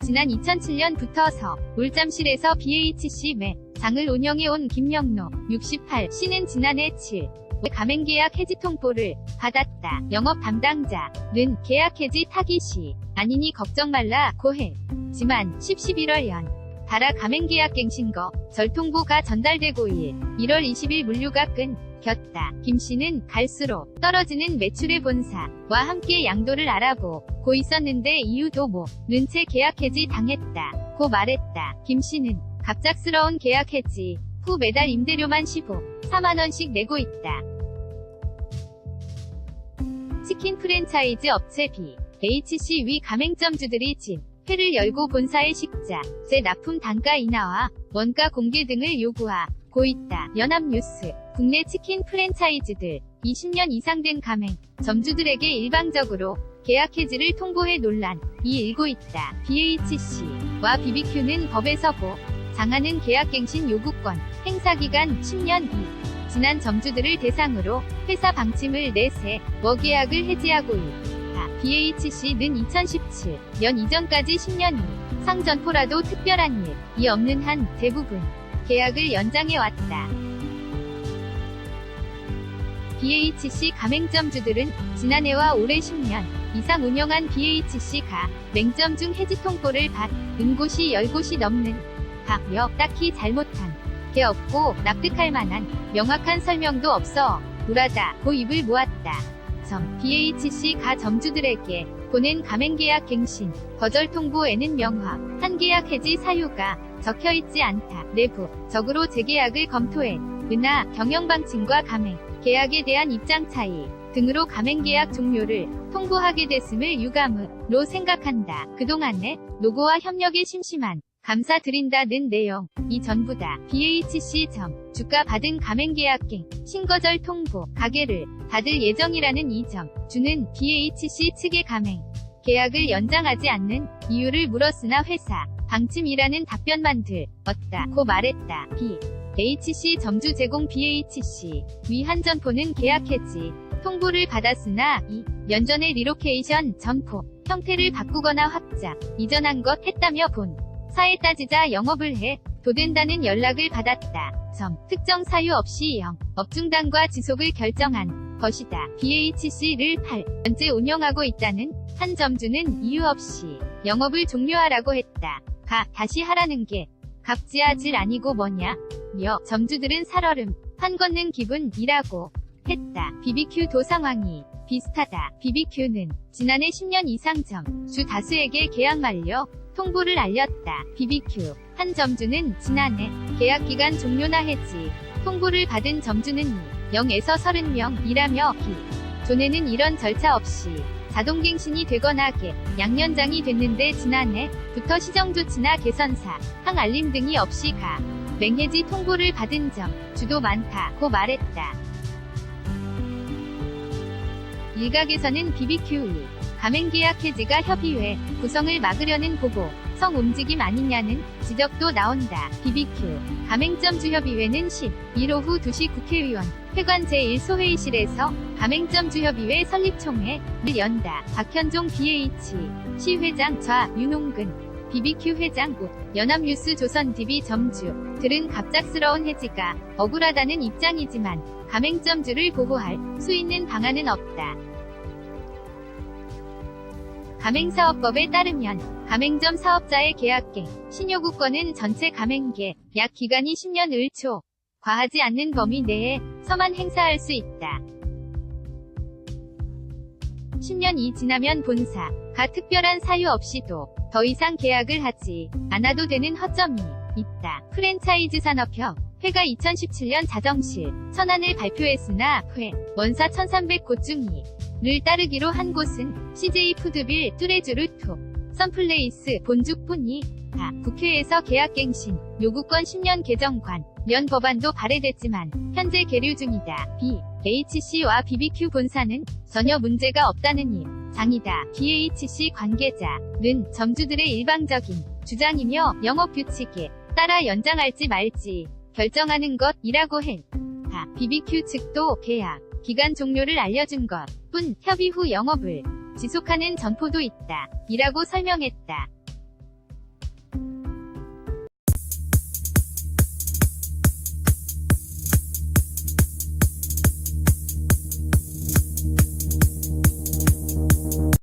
지난 2007년부터서 울잠실에서 BHC 매장을 운영해온 김영로 68씨는 지난해 7월 가맹계약 해지 통보를 받았다. 영업 담당자는 계약 해지 타깃이 아니니 걱정 말라고 했지만 11월 달아 가맹계약 갱신거 절통보가 전달되고 1월 20일 물류가 끊겼다. 김씨는 갈수록 떨어지는 매출의 본사와 함께 양도를 알아보고 있었는데 이유도 모른 채 계약 해지 당했다고 말했다. 김씨는 갑작스러운 계약 해지 후 매달 임대료만 14만원씩 내고 있다. 치킨 프랜차이즈 업체 BHC 위 가맹점주들이 회를 열고 본사의 식자재 납품 단가 인하와 원가 공개 등을 요구하고 있다. 연합뉴스. 국내 치킨 프랜차이즈들 20년 이상 된 가맹점주들에게 일방적으로 계약 해지를 통보해 논란이 일고 있다. BHC와 BBQ는 법에서 보장하는 계약갱신 요구권, 행사기간 10년 지난 점주들을 대상으로 회사 방침을 내세워 계약을 해지하고 있다. BHC는 2017년 이전까지 10년 이상 점포라도 특별한 일이 없는 한 대부분 계약을 연장해왔다. BHC 가맹점주들은 지난해와 올해 10년 이상 운영한 BHC 가맹점 중 해지 통보를 받은 곳이 10곳이 넘는 가며 딱히 잘못한 게 없고 납득할 만한 명확한 설명도 없어 우라다고 입을 모았다. BHC 가점주들에게 보낸 가맹계약 갱신 거절 통보에는 명확한 계약 해지 사유가 적혀있지 않다. 내부적으로 재계약을 검토했으나 경영방침과 가맹 계약에 대한 입장 차이 등으로 가맹계약 종료를 통보하게 됐음을 유감으로 생각한다. 그동안의 노고와 협력에 심심한 감사드린다는 내용이 전부다. BHC 주가 받은 가맹계약갱 신거절 통보 가게를 닫을 예정이라는 이 점주는 BHC 측의 가맹 계약을 연장하지 않는 이유를 물었으나 회사 방침이라는 답변만 들었다고 말했다. BHC 점주 제공 BHC 위 한 점포는 계약 해지 통보를 받았으나 2년 전에 리로케이션 점포 형태를 바꾸거나 확장 이전한 것 했다며 본사에 따지자 영업을 해도 된다는 연락을 받았다. 특정 사유 없이 영업 중단과 지속을 결정한 것이다. BHC를 8년째 운영하고 있다는 한 점주는 이유 없이 영업을 종료하라고 했다. 다시 하라는 게 갑질아질 아니고 뭐냐? 며 점주들은 살얼음 판 걷는 기분이라고 했다. BBQ도 상황이 비슷하다. BBQ는 지난해 10년 이상 점주 다수에게 계약 만료 통보를 알렸다. BBQ 한 점주는 지난해 계약기간 종료나 해지 통보를 받은 점주는 0에서 30명이라며 기존에는 이런 절차 없이 자동갱신이 되거나 양연장이 됐는데 지난해부터 시정조치나 개선사항 알림 등이 없이 가맹해지 통보를 받은 점주도 많다고 말했다. 일각에서는 BBQ 가맹계약 해지가 협의회 구성을 막으려는 보고성 움직임 아니냐는 지적도 나온다. BBQ 가맹점주협의회는 11일 오후 2시 국회의원 회관 제1소회의실에서 가맹점주협의회 설립총회를 연다. 박현종 BHC 회장 윤홍근 BBQ 회장 연합뉴스 조선TV 점주들은 갑작스러운 해지가 억울하다는 입장이지만 가맹점주를 보호할 수 있는 방안은 없다. 가맹사업법에 따르면 가맹점 사업자의 계약갱 신요구권은 전체 가맹계약 기간이 10년을 초과하지 않는 범위 내에서만 행사할 수 있다. 10년이 지나면 본사가 특별한 사유 없이도 더 이상 계약을 하지 않아도 되는 허점이 있다. 프랜차이즈 산업협회가 2017년 자정실 천안을 발표했으나 원사 1300곳 중 2를 따르기로 한 곳은 CJ푸드빌 뚜레쥬르투 선플레이스 본주뿐이다. 국회에서 계약갱신 요구권 10년 개정 관련 법안도 발의됐지만 현재 계류 중이다. BHC와 BBQ 본사는 전혀 문제가 없다는 입장이다. BHC 관계자는 점주들의 일방적인 주장이며 영업규칙에 따라 연장할지 말지 결정하는 것이라고 했다. BBQ 측도 계약 기간 종료를 알려준 것뿐 협의 후 영업을 지속하는 점포도 있다. 이라고 설명했다.